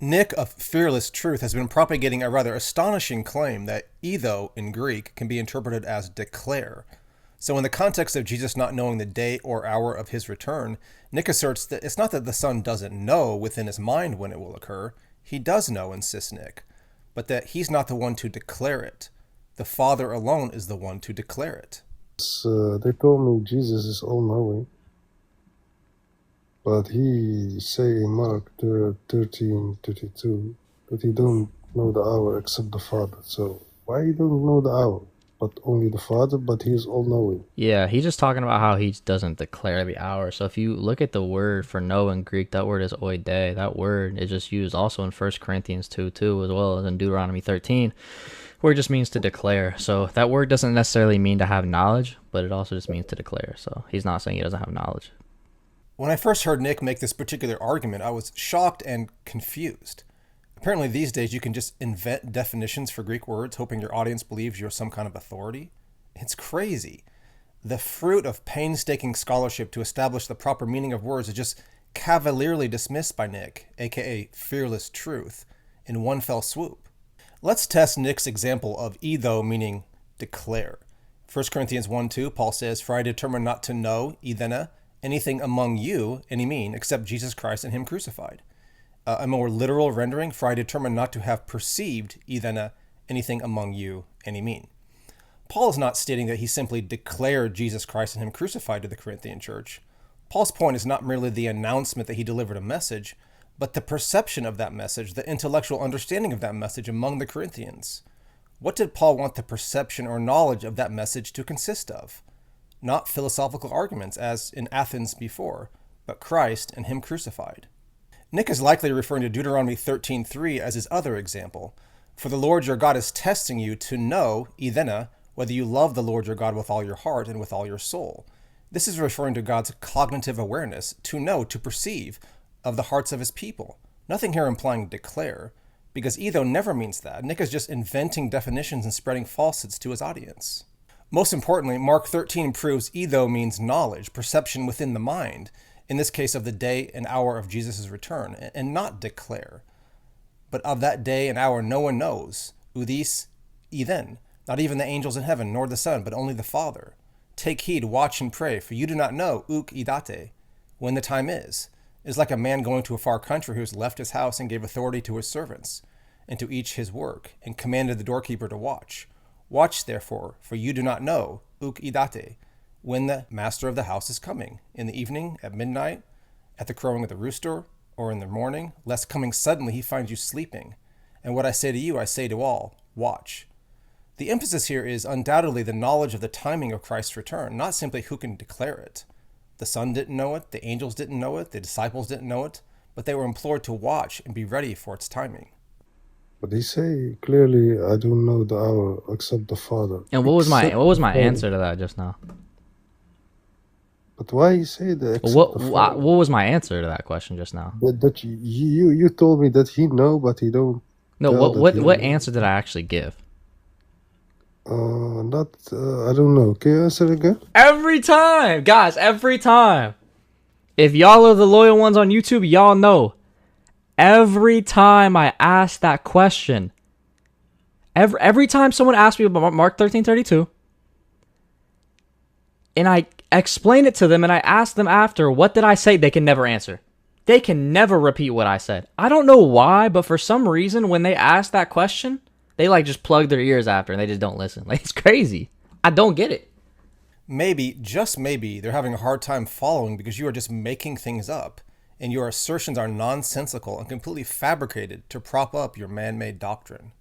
Nick of Fearless Truth has been propagating a rather astonishing claim that eîδω in Greek can be interpreted as declare. So in the context of Jesus not knowing the day or hour of his return, Nick asserts that it's not that the Son doesn't know within his mind when it will occur. He does know, insists Nick, but that he's not the one to declare it. The Father alone is the one to declare it. They told me Jesus is all-knowing, but he say in Mark 13:32 that he don't know the hour except the Father. So why he don't know the hour, but only the Father, but he is all-knowing? Yeah, he's just talking about how he doesn't declare the hour. So if you look at the word for know in Greek, that word is oide. That word is just used also in 1 Corinthians 2:2 as well as in Deuteronomy 13, where it just means to declare. So that word doesn't necessarily mean to have knowledge, but it also just means to declare. So he's not saying he doesn't have knowledge. When I first heard Nick make this particular argument, I was shocked and confused. Apparently these days you can just invent definitions for Greek words, hoping your audience believes you're some kind of authority. It's crazy. The fruit of painstaking scholarship to establish the proper meaning of words is just cavalierly dismissed by Nick, aka Fearless Truth, in one fell swoop. Let's test Nick's example of eîδω meaning declare. 1 Corinthians 1:2, Paul says, "For I determined not to know, eidene, anything among you, any mean, except Jesus Christ and him crucified." A more literal rendering, "For I determined not to have perceived, eidene, anything among you, any mean." Paul is not stating that he simply declared Jesus Christ and him crucified to the Corinthian church. Paul's point is not merely the announcement that he delivered a message, but the perception of that message, the intellectual understanding of that message among the Corinthians. What did Paul want the perception or knowledge of that message to consist of? Not philosophical arguments, as in Athens before, but Christ and him crucified. Nick is likely referring to Deuteronomy 13:3 as his other example. "For the Lord your God is testing you to know, eidene, whether you love the Lord your God with all your heart and with all your soul." This is referring to God's cognitive awareness, to know, to perceive, of the hearts of his people. Nothing here implying declare, because eîδω never means that. Nick is just inventing definitions and spreading falsehoods to his audience. Most importantly, Mark 13 proves eîδω means knowledge, perception within the mind, in this case of the day and hour of Jesus' return, and not declare. But of that day and hour no one knows, oudis eidhen, not even the angels in heaven, nor the Son, but only the Father. Take heed, watch and pray, for you do not know, ouk idate, when the time is. It is like a man going to a far country who has left his house and gave authority to his servants, and to each his work, and commanded the doorkeeper to watch. Watch, therefore, for you do not know, ouk idate, when the master of the house is coming, in the evening, at midnight, at the crowing of the rooster, or in the morning, lest coming suddenly he find you sleeping. And what I say to you, I say to all, watch. The emphasis here is undoubtedly the knowledge of the timing of Christ's return, not simply who can declare it. The Son didn't know it, the angels didn't know it, the disciples didn't know it, but they were implored to watch and be ready for its timing. But he say clearly, I don't know the hour except the Father. And what was my answer to that just now? But why he say that? What was my answer to that question just now? That you told me that he know, but he don't. No, what answer did I actually give? I don't know. Can you answer again? Every time, guys, every time. If y'all are the loyal ones on YouTube, y'all know. Every time I ask that question, every time someone asks me about Mark 13:32, and I explain it to them and I ask them after, what did I say? They can never answer. They can never repeat what I said. I don't know why, but for some reason, when they ask that question, they like just plug their ears after and they just don't listen. Like, it's crazy. I don't get it. Maybe, just maybe, they're having a hard time following because you are just making things up, and your assertions are nonsensical and completely fabricated to prop up your man-made doctrine.